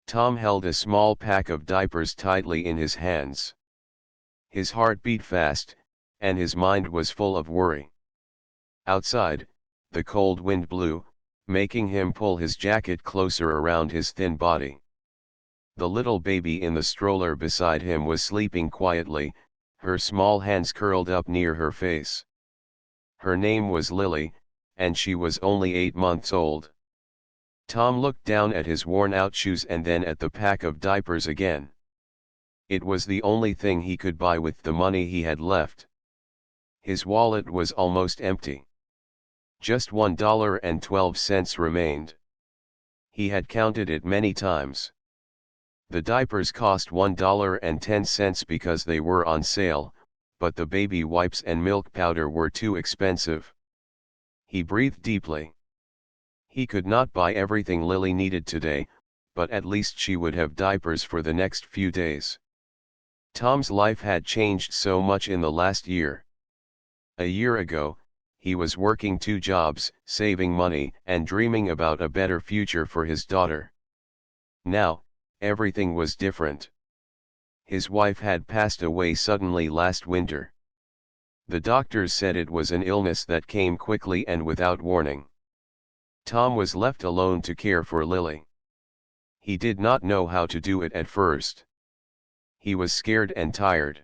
Tom held a small pack of diapers tightly in his hands. His heart beat fast, and his mind was full of worry. Outside, the cold wind blew, making him pull his jacket closer around his thin body. The little baby in the stroller beside him was sleeping quietly, her small hands curled up near her face. Her name was Lily, and she was only 8 months old. Tom looked down at his worn-out shoes and then at the pack of diapers again. It was the only thing he could buy with the money he had left. His wallet was almost empty. Just $1.12 remained. He had counted it many times. The diapers cost $1.10 because they were on sale, but the baby wipes and milk powder were too expensive. He breathed deeply. He could not buy everything Lily needed today, but at least she would have diapers for the next few days. Tom's life had changed so much in the last year. A year ago, he was working 2 jobs, saving money, and dreaming about a better future for his daughter. Now, everything was different. His wife had passed away suddenly last winter. The doctors said it was an illness that came quickly and without warning. Tom was left alone to care for Lily. He did not know how to do it at first. He was scared and tired.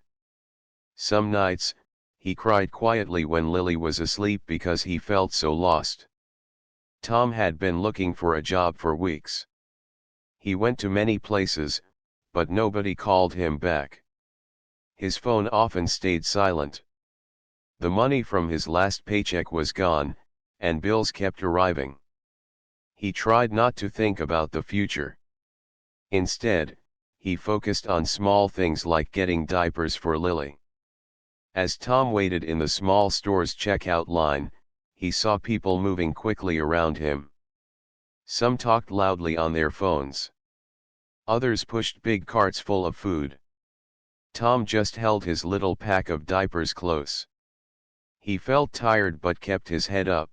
Some nights, he cried quietly when Lily was asleep because he felt so lost. Tom had been looking for a job for weeks. He went to many places, but nobody called him back. His phone often stayed silent. The money from his last paycheck was gone, and bills kept arriving. He tried not to think about the future. Instead, he focused on small things like getting diapers for Lily. As Tom waited in the small store's checkout line, he saw people moving quickly around him. Some talked loudly on their phones. Others pushed big carts full of food. Tom just held his little pack of diapers close. He felt tired but kept his head up.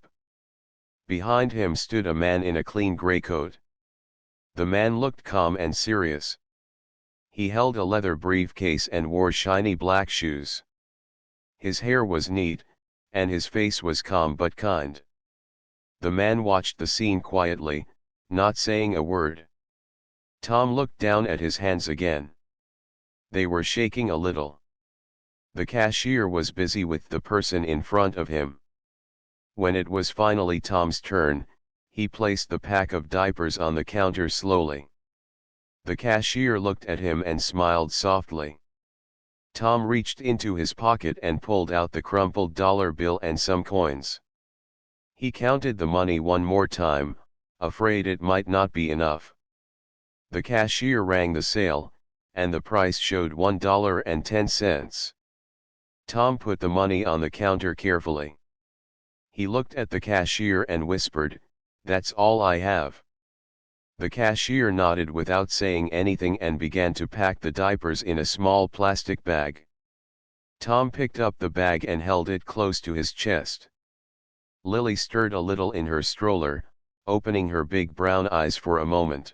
Behind him stood a man in a clean gray coat. The man looked calm and serious. He held a leather briefcase and wore shiny black shoes. His hair was neat, and his face was calm but kind. The man watched the scene quietly, not saying a word. Tom looked down at his hands again. They were shaking a little. The cashier was busy with the person in front of him. When it was finally Tom's turn, he placed the pack of diapers on the counter slowly. The cashier looked at him and smiled softly. Tom reached into his pocket and pulled out the crumpled dollar bill and some coins. He counted the money one more time, afraid it might not be enough. The cashier rang the sale, and the price showed $1.10. Tom put the money on the counter carefully. He looked at the cashier and whispered, "That's all I have." The cashier nodded without saying anything and began to pack the diapers in a small plastic bag. Tom picked up the bag and held it close to his chest. Lily stirred a little in her stroller, opening her big brown eyes for a moment.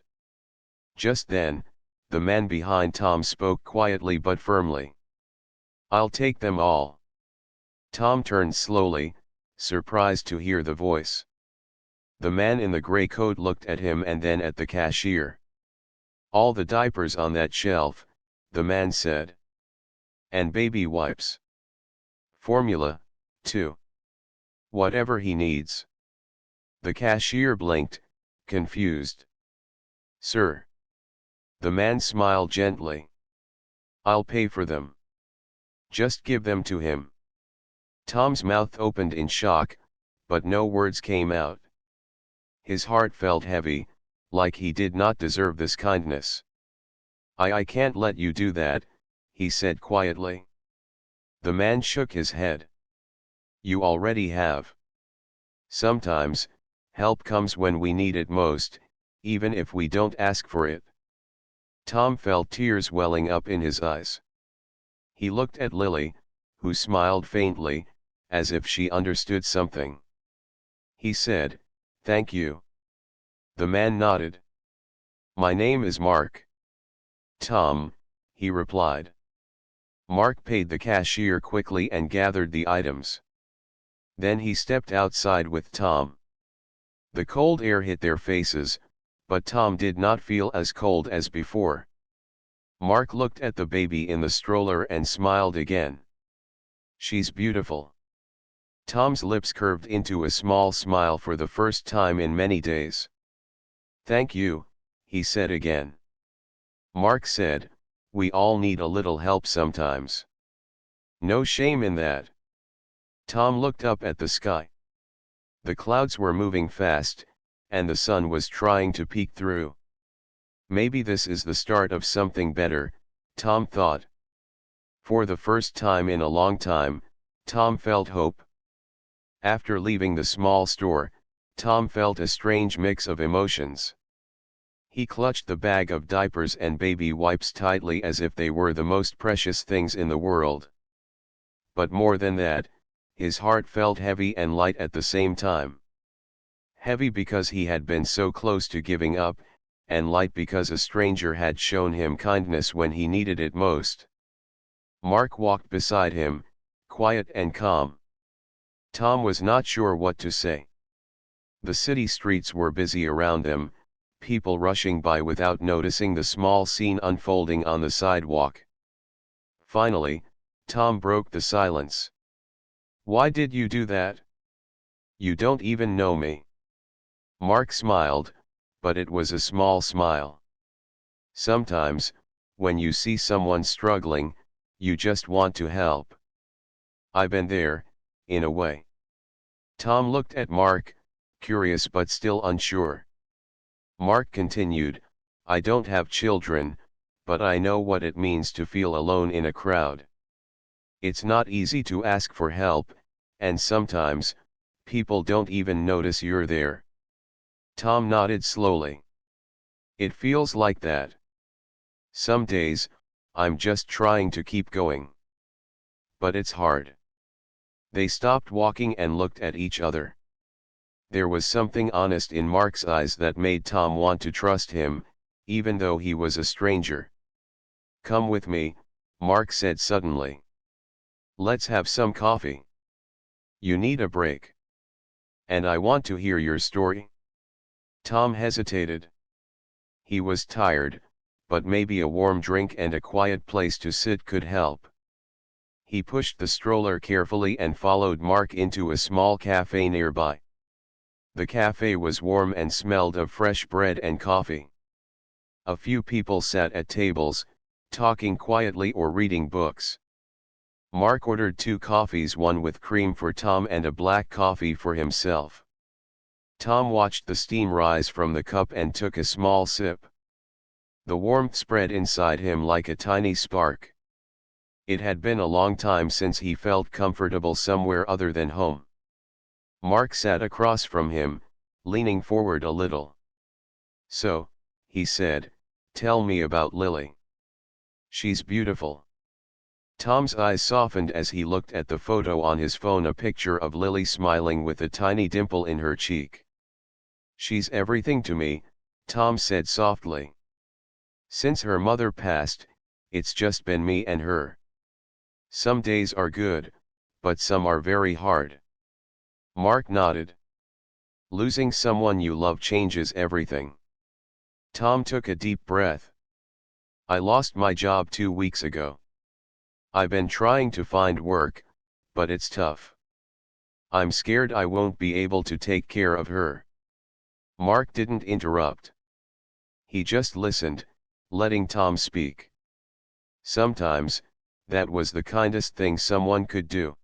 Just then, the man behind Tom spoke quietly but firmly. "I'll take them all." Tom turned slowly, surprised to hear the voice. The man in the gray coat looked at him and then at the cashier. "All the diapers on that shelf," the man said. "And baby wipes. Formula, too. Whatever he needs." The cashier blinked, confused. "Sir." The man smiled gently. "I'll pay for them. Just give them to him." Tom's mouth opened in shock, but no words came out. His heart felt heavy, like he did not deserve this kindness. I can't let you do that," he said quietly. The man shook his head. "You already have. Sometimes, help comes when we need it most, even if we don't ask for it." Tom felt tears welling up in his eyes. He looked at Lily, who smiled faintly, as if she understood something. He said, "Thank you." The man nodded. My name is Mark. Tom, he replied. Mark paid the cashier quickly and gathered the items. Then he stepped outside with Tom. The cold air hit their faces, but Tom did not feel as cold as before. Mark looked at the baby in the stroller and smiled again. She's beautiful. Tom's lips curved into a small smile for the first time in many days. Thank you, he said again. Mark said, we all need a little help sometimes. No shame in that. Tom looked up at the sky. The clouds were moving fast, and the sun was trying to peek through. Maybe this is the start of something better, Tom thought. For the first time in a long time, Tom felt hope. After leaving the small store, Tom felt a strange mix of emotions. He clutched the bag of diapers and baby wipes tightly as if they were the most precious things in the world. But more than that, his heart felt heavy and light at the same time. Heavy because he had been so close to giving up, and light because a stranger had shown him kindness when he needed it most. Mark walked beside him, quiet and calm. Tom was not sure what to say. The city streets were busy around them, people rushing by without noticing the small scene unfolding on the sidewalk. Finally, Tom broke the silence. Why did you do that? You don't even know me. Mark smiled, but it was a small smile. Sometimes, when you see someone struggling, you just want to help. I've been there, in a way. Tom looked at Mark, curious but still unsure. Mark continued, I don't have children, but I know what it means to feel alone in a crowd. It's not easy to ask for help, and sometimes, people don't even notice you're there. Tom nodded slowly. It feels like that. Some days, I'm just trying to keep going. But it's hard. They stopped walking and looked at each other. There was something honest in Mark's eyes that made Tom want to trust him, even though he was a stranger. Come with me, Mark said suddenly. Let's have some coffee. You need a break. And I want to hear your story. Tom hesitated. He was tired, but maybe a warm drink and a quiet place to sit could help. He pushed the stroller carefully and followed Mark into a small cafe nearby. The cafe was warm and smelled of fresh bread and coffee. A few people sat at tables, talking quietly or reading books. Mark ordered 2 coffees, one with cream for Tom and a black coffee for himself. Tom watched the steam rise from the cup and took a small sip. The warmth spread inside him like a tiny spark. It had been a long time since he felt comfortable somewhere other than home. Mark sat across from him, leaning forward a little. So, he said, tell me about Lily. She's beautiful. Tom's eyes softened as he looked at the photo on his phone, a picture of Lily smiling with a tiny dimple in her cheek. She's everything to me, Tom said softly. Since her mother passed, it's just been me and her. Some days are good, but some are very hard. Mark nodded. Losing someone you love changes everything. Tom took a deep breath. I lost my job 2 weeks ago. I've been trying to find work, but it's tough. I'm scared I won't be able to take care of her. Mark didn't interrupt. He just listened, letting Tom speak. Sometimes, that was the kindest thing someone could do.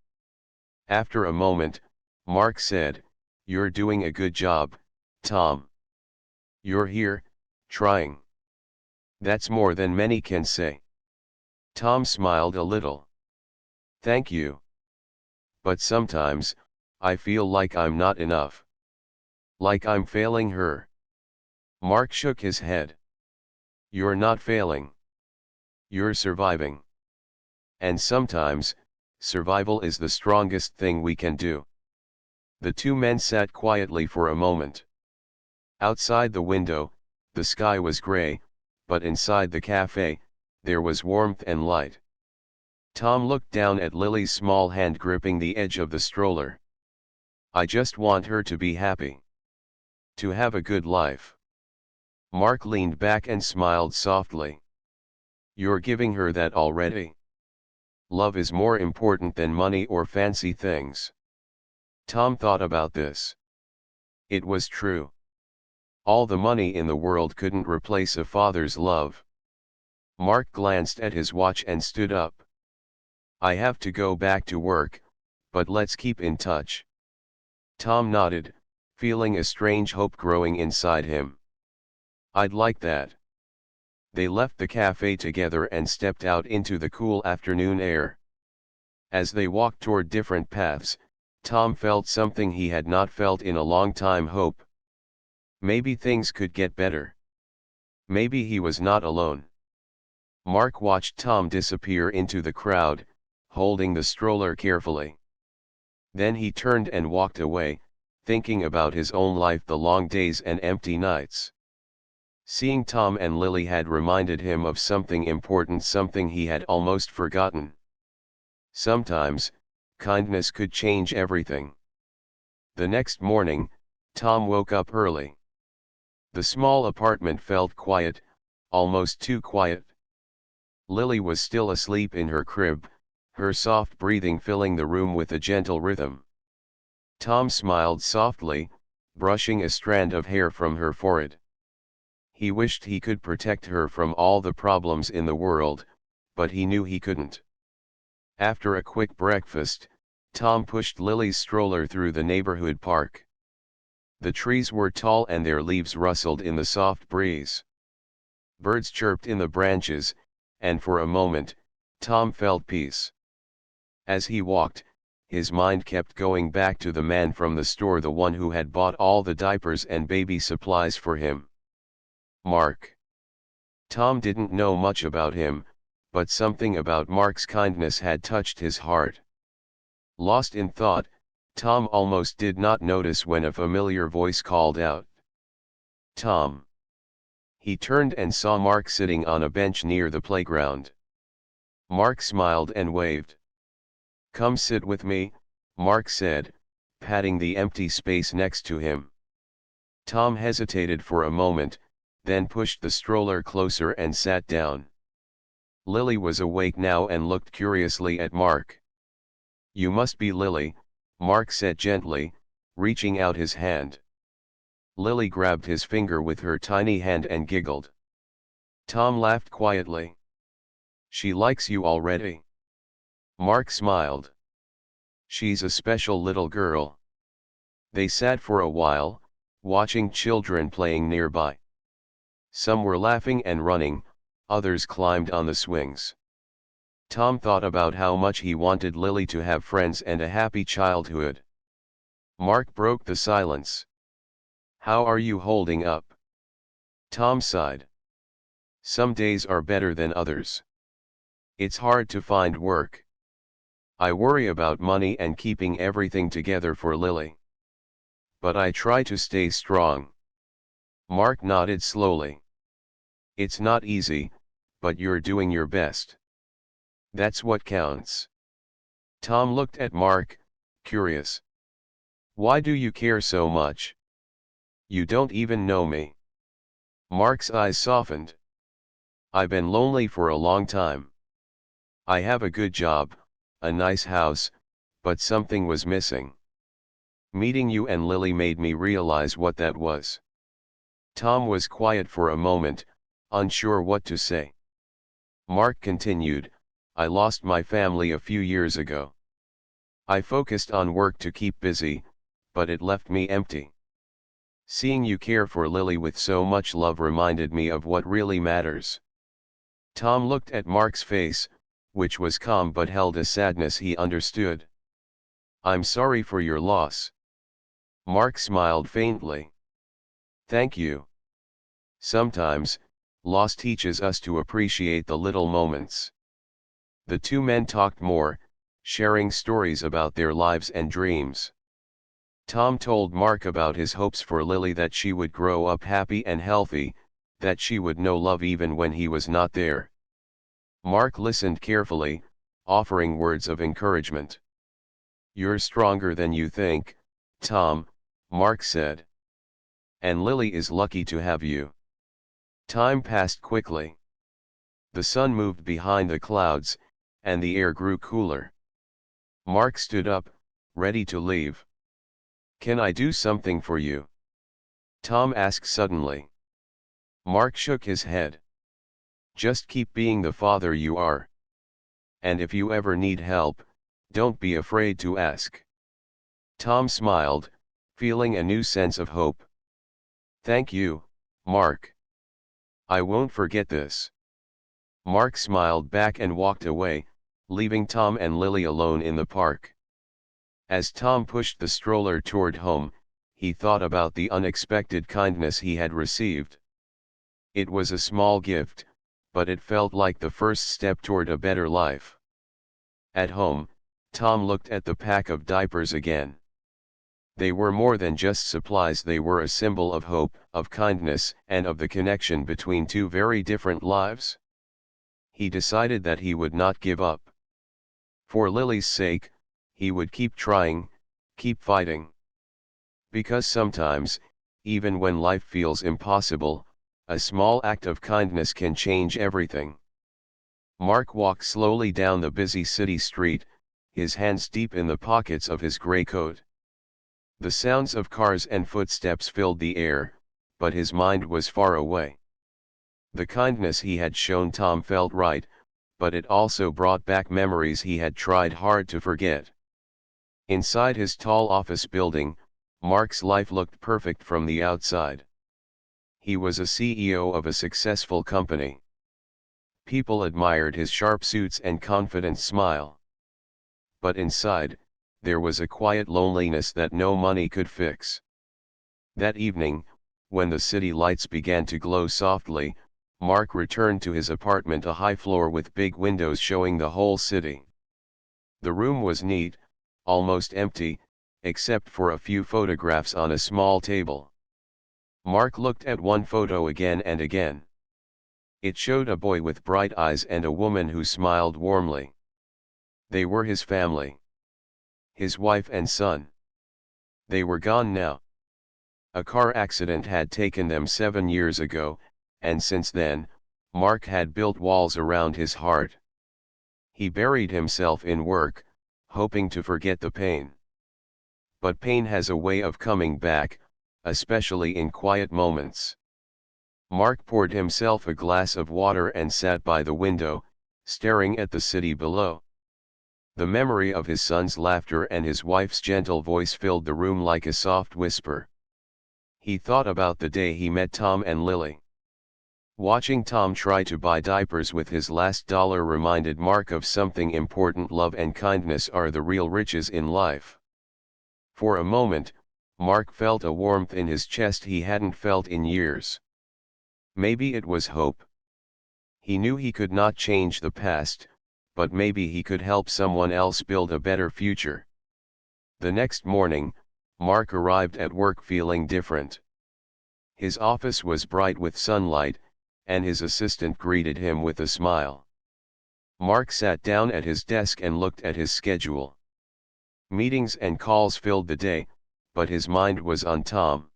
After a moment, Mark said, You're doing a good job, Tom. You're here, trying. That's more than many can say. Tom smiled a little. Thank you. But sometimes, I feel like I'm not enough. Like I'm failing her. Mark shook his head. You're not failing. You're surviving. And sometimes, survival is the strongest thing we can do. The 2 men sat quietly for a moment. Outside the window, The sky was gray, but inside the cafe, there was warmth and light. Tom looked down at Lily's small hand gripping the edge of the stroller. I just want her to be happy. To have a good life. Mark leaned back and smiled softly. You're giving her that already. Love is more important than money or fancy things. Tom thought about this. It was true. All the money in the world couldn't replace a father's love. Mark glanced at his watch and stood up. I have to go back to work, but let's keep in touch. Tom nodded, feeling a strange hope growing inside him. I'd like that. They left the cafe together and stepped out into the cool afternoon air. As they walked toward different paths, Tom felt something he had not felt in a long time: hope. Maybe things could get better. Maybe he was not alone. Mark watched Tom disappear into the crowd, holding the stroller carefully. Then he turned and walked away, thinking about his own life, the long days and empty nights. Seeing Tom and Lily had reminded him of something important, something he had almost forgotten. Sometimes, kindness could change everything. The next morning, Tom woke up early. The small apartment felt quiet, almost too quiet. Lily was still asleep in her crib, her soft breathing filling the room with a gentle rhythm. Tom smiled softly, brushing a strand of hair from her forehead. He wished he could protect her from all the problems in the world, but he knew he couldn't. After a quick breakfast, Tom pushed Lily's stroller through the neighborhood park. The trees were tall and their leaves rustled in the soft breeze. Birds chirped in the branches, and for a moment, Tom felt peace. As he walked, his mind kept going back to the man from the store, the one who had bought all the diapers and baby supplies for him. Mark. Tom didn't know much about him, but something about Mark's kindness had touched his heart. Lost in thought, Tom almost did not notice when a familiar voice called out, "Tom." He turned and saw Mark sitting on a bench near the playground. Mark smiled and waved. "Come sit with me," Mark said, patting the empty space next to him. Tom hesitated for a moment, then pushed the stroller closer and sat down. Lily was awake now and looked curiously at Mark. "You must be Lily," Mark said gently, reaching out his hand. Lily grabbed his finger with her tiny hand and giggled. Tom laughed quietly. "She likes you already." Mark smiled. "She's a special little girl." They sat for a while, watching children playing nearby. Some were laughing and running, others climbed on the swings. Tom thought about how much he wanted Lily to have friends and a happy childhood. Mark broke the silence. "How are you holding up?" Tom sighed. "Some days are better than others. It's hard to find work. I worry about money and keeping everything together for Lily. But I try to stay strong." Mark nodded slowly. "It's not easy, but you're doing your best. That's what counts." Tom looked at Mark, curious. "Why do you care so much? You don't even know me." Mark's eyes softened. "I've been lonely for a long time. I have a good job, a nice house, but something was missing. Meeting you and Lily made me realize what that was." Tom was quiet for a moment, unsure what to say. Mark continued, "I lost my family a few years ago. I focused on work to keep busy, but it left me empty. Seeing you care for Lily with so much love reminded me of what really matters." Tom looked at Mark's face, which was calm but held a sadness he understood. "I'm sorry for your loss." Mark smiled faintly. "Thank you. Sometimes, loss teaches us to appreciate the little moments." The two men talked more, sharing stories about their lives and dreams. Tom told Mark about his hopes for Lily, that she would grow up happy and healthy, that she would know love even when he was not there. Mark listened carefully, offering words of encouragement. "You're stronger than you think, Tom," Mark said. "And Lily is lucky to have you." Time passed quickly. The sun moved behind the clouds, and the air grew cooler. Mark stood up, ready to leave. "Can I do something for you?" Tom asked suddenly. Mark shook his head. "Just keep being the father you are. And if you ever need help, don't be afraid to ask." Tom smiled, feeling a new sense of hope. "Thank you, Mark. I won't forget this." Mark smiled back and walked away, leaving Tom and Lily alone in the park. As Tom pushed the stroller toward home, he thought about the unexpected kindness he had received. It was a small gift, but it felt like the first step toward a better life. At home, Tom looked at the pack of diapers again. They were more than just supplies, they were a symbol of hope, of kindness, and of the connection between two very different lives. He decided that he would not give up. For Lily's sake, he would keep trying, keep fighting. Because sometimes, even when life feels impossible, a small act of kindness can change everything. Mark walked slowly down the busy city street, his hands deep in the pockets of his gray coat. The sounds of cars and footsteps filled the air, but his mind was far away. The kindness he had shown Tom felt right, but it also brought back memories he had tried hard to forget. Inside his tall office building, Mark's life looked perfect from the outside. He was a CEO of a successful company. People admired his sharp suits and confident smile. But inside, there was a quiet loneliness that no money could fix. That evening, when the city lights began to glow softly, Mark returned to his apartment, a high floor with big windows showing the whole city. The room was neat, almost empty, except for a few photographs on a small table. Mark looked at one photo again and again. It showed a boy with bright eyes and a woman who smiled warmly. They were his family. His wife and son. They were gone now. A car accident had taken them 7 years ago, and since then, Mark had built walls around his heart. He buried himself in work, hoping to forget the pain. But pain has a way of coming back, especially in quiet moments. Mark poured himself a glass of water and sat by the window, staring at the city below. The memory of his son's laughter and his wife's gentle voice filled the room like a soft whisper. He thought about the day he met Tom and Lily. Watching Tom try to buy diapers with his last dollar reminded Mark of something important: love and kindness are the real riches in life. For a moment, Mark felt a warmth in his chest he hadn't felt in years. Maybe it was hope. He knew he could not change the past, but maybe he could help someone else build a better future. The next morning, Mark arrived at work feeling different. His office was bright with sunlight, and his assistant greeted him with a smile. Mark sat down at his desk and looked at his schedule. Meetings and calls filled the day, but his mind was on Tom.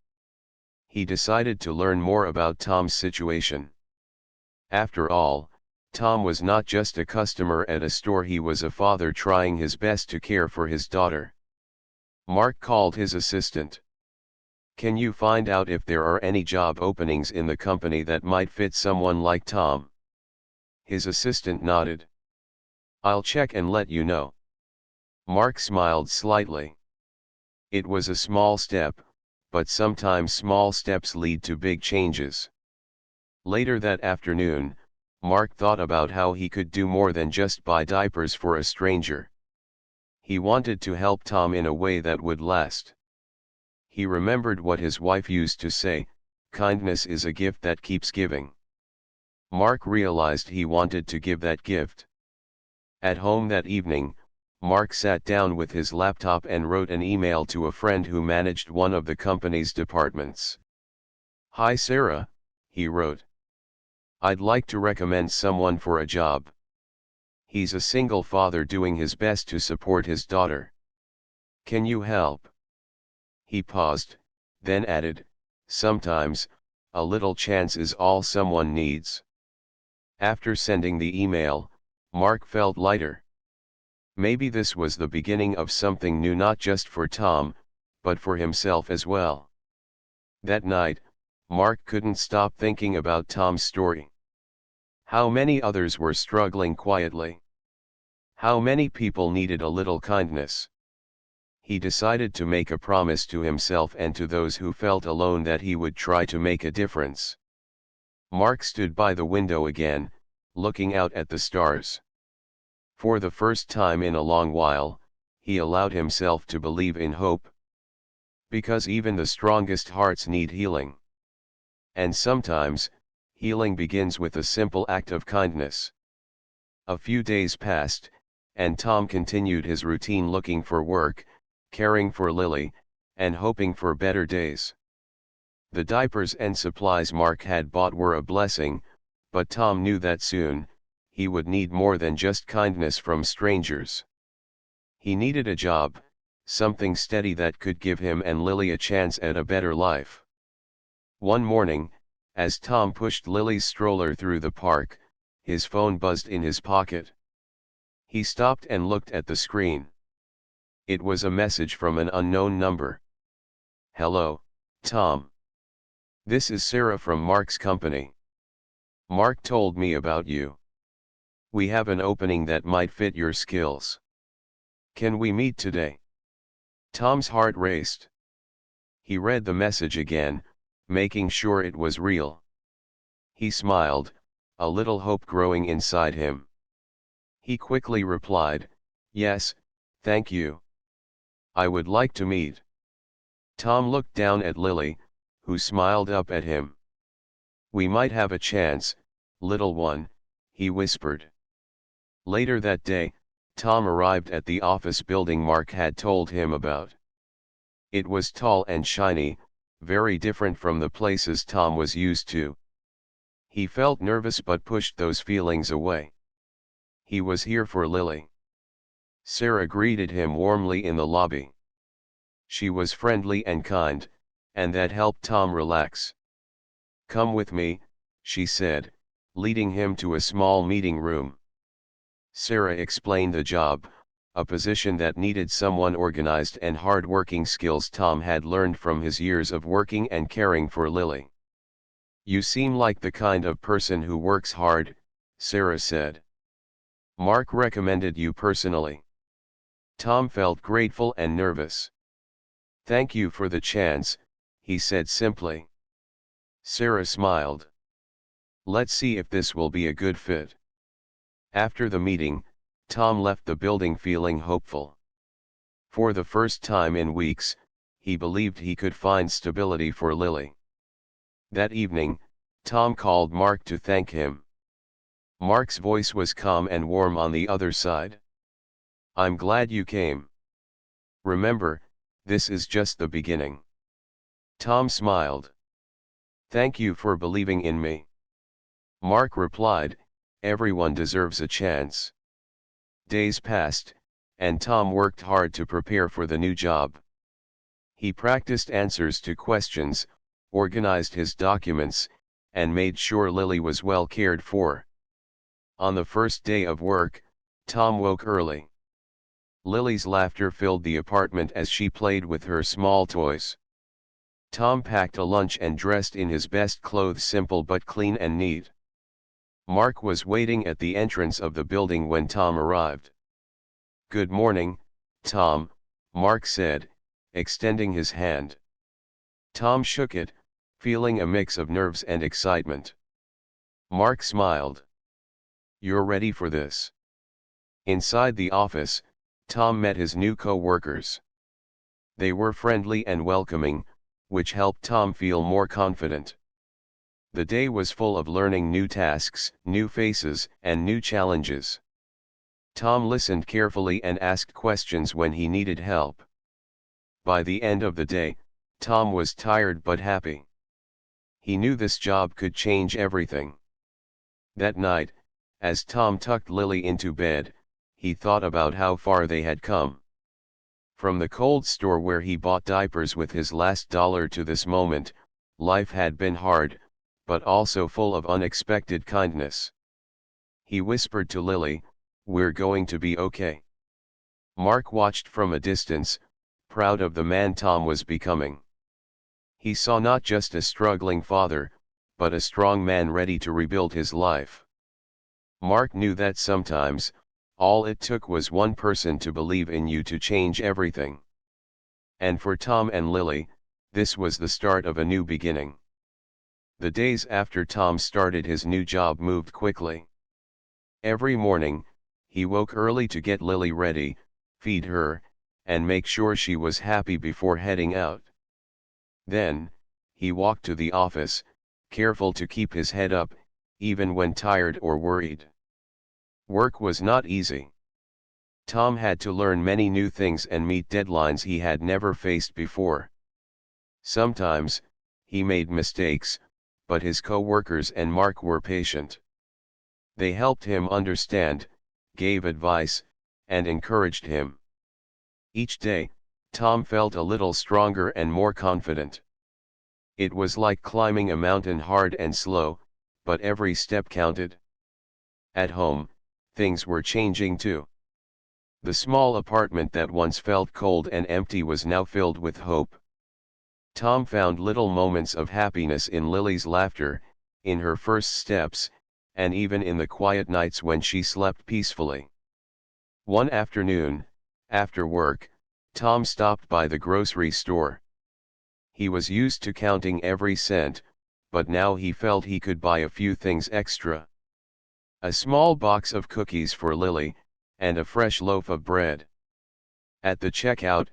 He decided to learn more about Tom's situation. After all, Tom was not just a customer at a store, he was a father trying his best to care for his daughter. Mark called his assistant. "Can you find out if there are any job openings in the company that might fit someone like Tom?" His assistant nodded. "I'll check and let you know." Mark smiled slightly. It was a small step, but sometimes small steps lead to big changes. Later that afternoon, Mark thought about how he could do more than just buy diapers for a stranger. He wanted to help Tom in a way that would last. He remembered what his wife used to say: kindness is a gift that keeps giving. Mark realized he wanted to give that gift. At home that evening, Mark sat down with his laptop and wrote an email to a friend who managed one of the company's departments. "Hi Sarah," he wrote. I'd like to recommend someone for a job. He's a single father doing his best to support his daughter. Can you help? He paused, then added, sometimes, a little chance is all someone needs. After sending the email, Mark felt lighter. Maybe this was the beginning of something new, not just for Tom, but for himself as well. That night, Mark couldn't stop thinking about Tom's story. How many others were struggling quietly? How many people needed a little kindness? He decided to make a promise to himself and to those who felt alone that he would try to make a difference. Mark stood by the window again, looking out at the stars. For the first time in a long while, he allowed himself to believe in hope. Because even the strongest hearts need healing. And sometimes, healing begins with a simple act of kindness. A few days passed, and Tom continued his routine, looking for work, caring for Lily, and hoping for better days. The diapers and supplies Mark had bought were a blessing, but Tom knew that soon, he would need more than just kindness from strangers. He needed a job, something steady that could give him and Lily a chance at a better life. One morning, as Tom pushed Lily's stroller through the park, his phone buzzed in his pocket. He stopped and looked at the screen. It was a message from an unknown number. Hello, Tom. This is Sarah from Mark's company. Mark told me about you. We have an opening that might fit your skills. Can we meet today? Tom's heart raced. He read the message again, making sure it was real. He smiled, a little hope growing inside him. He quickly replied, yes, thank you. I would like to meet. Tom looked down at Lily, who smiled up at him. We might have a chance, little one, he whispered. Later that day, Tom arrived at the office building Mark had told him about. It was tall and shiny, very different from the places Tom was used to. He felt nervous but pushed those feelings away. He was here for Lily. Sarah greeted him warmly in the lobby. She was friendly and kind, and that helped Tom relax. Come with me, she said, leading him to a small meeting room. Sarah explained the job, a position that needed someone organized and hard-working, skills Tom had learned from his years of working and caring for Lily. You seem like the kind of person who works hard, Sarah said. Mark recommended you personally. Tom felt grateful and nervous. Thank you for the chance, he said simply. Sarah smiled. Let's see if this will be a good fit. After the meeting, Tom left the building feeling hopeful. For the first time in weeks, he believed he could find stability for Lily. That evening, Tom called Mark to thank him. Mark's voice was calm and warm on the other side. I'm glad you came. Remember, this is just the beginning. Tom smiled. Thank you for believing in me. Mark replied, everyone deserves a chance. Days passed, and Tom worked hard to prepare for the new job. He practiced answers to questions, organized his documents, and made sure Lily was well cared for. On the first day of work, Tom woke early. Lily's laughter filled the apartment as she played with her small toys. Tom packed a lunch and dressed in his best clothes, simple but clean and neat. Mark was waiting at the entrance of the building when Tom arrived. Good morning, Tom, Mark said, extending his hand. Tom shook it, feeling a mix of nerves and excitement. Mark smiled. You're ready for this. Inside the office, Tom met his new co-workers. They were friendly and welcoming, which helped Tom feel more confident. The day was full of learning new tasks, new faces, and new challenges. Tom listened carefully and asked questions when he needed help. By the end of the day, Tom was tired but happy. He knew this job could change everything. That night, as Tom tucked Lily into bed, he thought about how far they had come. From the cold store where he bought diapers with his last dollar to this moment, life had been hard, but also full of unexpected kindness. He whispered to Lily, "We're going to be okay." Mark watched from a distance, proud of the man Tom was becoming. He saw not just a struggling father, but a strong man ready to rebuild his life. Mark knew that sometimes, all it took was one person to believe in you to change everything. And for Tom and Lily, this was the start of a new beginning. The days after Tom started his new job moved quickly. Every morning, he woke early to get Lily ready, feed her, and make sure she was happy before heading out. Then, he walked to the office, careful to keep his head up, even when tired or worried. Work was not easy. Tom had to learn many new things and meet deadlines he had never faced before. Sometimes, he made mistakes, but his co-workers and Mark were patient. They helped him understand, gave advice, and encouraged him. Each day, Tom felt a little stronger and more confident. It was like climbing a mountain, hard and slow, but every step counted. At home, things were changing too. The small apartment that once felt cold and empty was now filled with hope. Tom found little moments of happiness in Lily's laughter, in her first steps, and even in the quiet nights when she slept peacefully. One afternoon, after work, Tom stopped by the grocery store. He was used to counting every cent, but now he felt he could buy a few things extra. A small box of cookies for Lily, and a fresh loaf of bread. At the checkout,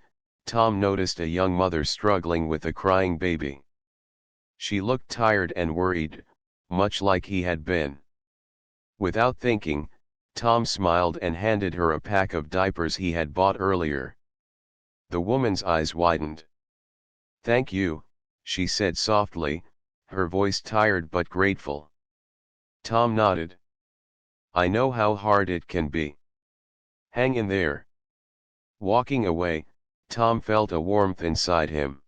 Tom noticed a young mother struggling with a crying baby. She looked tired and worried, much like he had been. Without thinking, Tom smiled and handed her a pack of diapers he had bought earlier. The woman's eyes widened. "Thank you," she said softly, her voice tired but grateful. Tom nodded. "I know how hard it can be. Hang in there." Walking away, Tom felt a warmth inside him.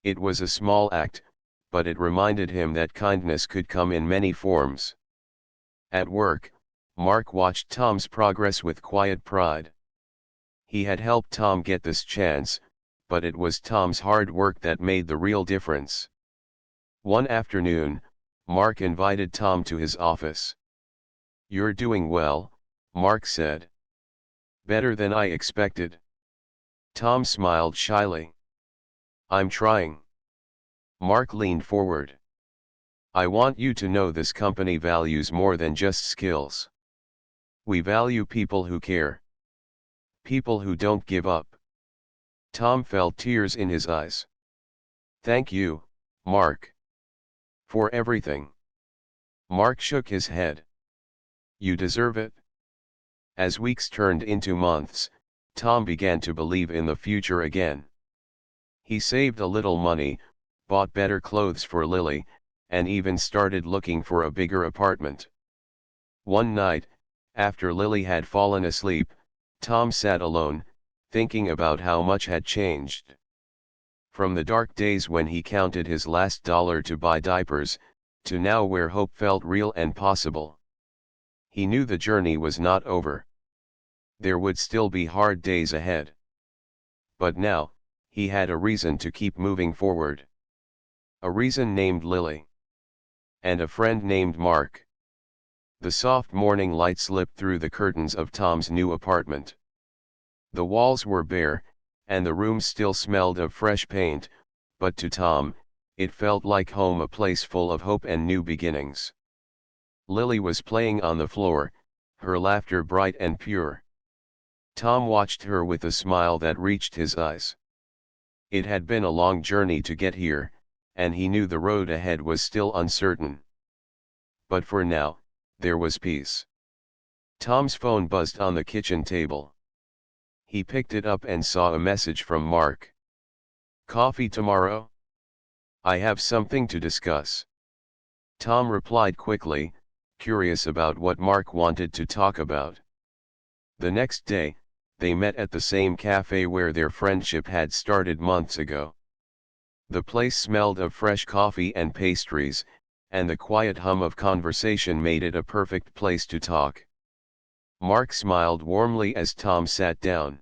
It was a small act, but it reminded him that kindness could come in many forms. At work, Mark watched Tom's progress with quiet pride. He had helped Tom get this chance, but it was Tom's hard work that made the real difference. One afternoon, Mark invited Tom to his office. "You're doing well," Mark said. "Better than I expected." Tom smiled shyly. "I'm trying." Mark leaned forward. "I want you to know this company values more than just skills. We value people who care. People who don't give up." Tom felt tears in his eyes. "Thank you, Mark. For everything." Mark shook his head. "You deserve it." As weeks turned into months, Tom began to believe in the future again. He saved a little money, bought better clothes for Lily, and even started looking for a bigger apartment. One night, after Lily had fallen asleep, Tom sat alone, thinking about how much had changed. From the dark days when he counted his last dollar to buy diapers, to now where hope felt real and possible. He knew the journey was not over. There would still be hard days ahead. But now, he had a reason to keep moving forward. A reason named Lily. And a friend named Mark. The soft morning light slipped through the curtains of Tom's new apartment. The walls were bare, and the room still smelled of fresh paint, but to Tom, it felt like home, a place full of hope and new beginnings. Lily was playing on the floor, her laughter bright and pure. Tom watched her with a smile that reached his eyes. It had been a long journey to get here, and he knew the road ahead was still uncertain. But for now, there was peace. Tom's phone buzzed on the kitchen table. He picked it up and saw a message from Mark. "Coffee tomorrow? I have something to discuss." Tom replied quickly, curious about what Mark wanted to talk about. The next day, they met at the same cafe where their friendship had started months ago. The place smelled of fresh coffee and pastries, and the quiet hum of conversation made it a perfect place to talk. Mark smiled warmly as Tom sat down.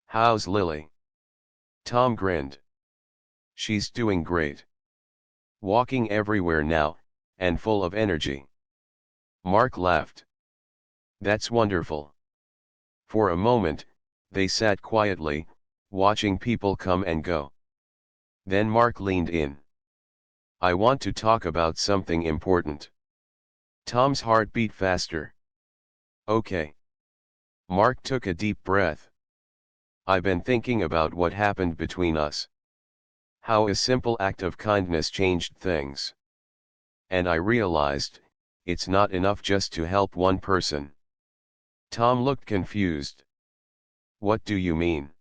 "How's Lily?" Tom grinned. "She's doing great. Walking everywhere now, and full of energy." Mark laughed. "That's wonderful." For a moment, they sat quietly, watching people come and go. Then Mark leaned in. "I want to talk about something important." Tom's heart beat faster. "Okay." Mark took a deep breath. "I've been thinking about what happened between us. How a simple act of kindness changed things. And I realized, it's not enough just to help one person." Tom looked confused. "What do you mean?"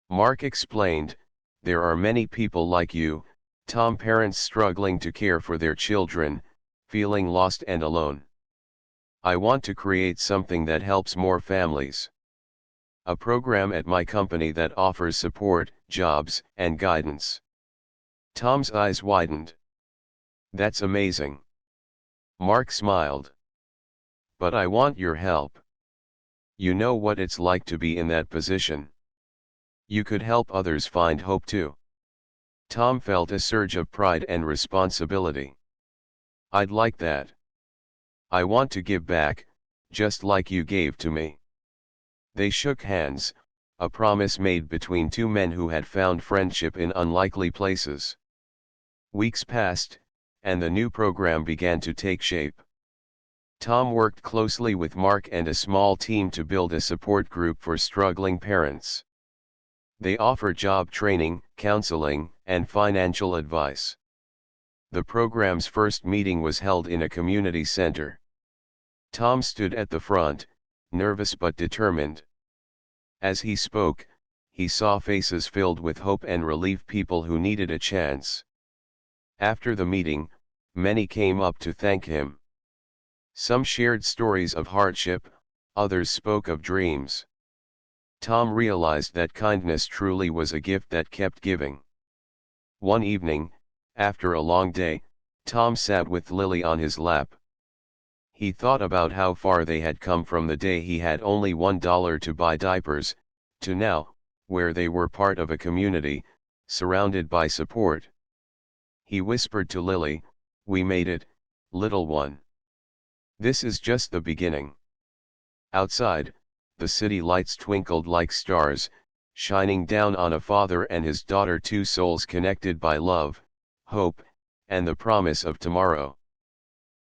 Mark explained, "There are many people like you, Tom, parents struggling to care for their children, feeling lost and alone. I want to create something that helps more families. A program at my company that offers support, jobs, and guidance." Tom's eyes widened. "That's amazing." Mark smiled. "But I want your help. You know what it's like to be in that position. You could help others find hope too." Tom felt a surge of pride and responsibility. "I'd like that. I want to give back, just like you gave to me." They shook hands, a promise made between two men who had found friendship in unlikely places. Weeks passed, and the new program began to take shape. Tom worked closely with Mark and a small team to build a support group for struggling parents. They offer job training, counseling, and financial advice. The program's first meeting was held in a community center. Tom stood at the front, nervous but determined. As he spoke, he saw faces filled with hope and relief, people who needed a chance. After the meeting, many came up to thank him. Some shared stories of hardship, others spoke of dreams. Tom realized that kindness truly was a gift that kept giving. One evening, after a long day, Tom sat with Lily on his lap. He thought about how far they had come from the day he had only $1 to buy diapers, to now, where they were part of a community, surrounded by support. He whispered to Lily, "We made it, little one. This is just the beginning." Outside, the city lights twinkled like stars, shining down on a father and his daughter, two souls connected by love, hope, and the promise of tomorrow.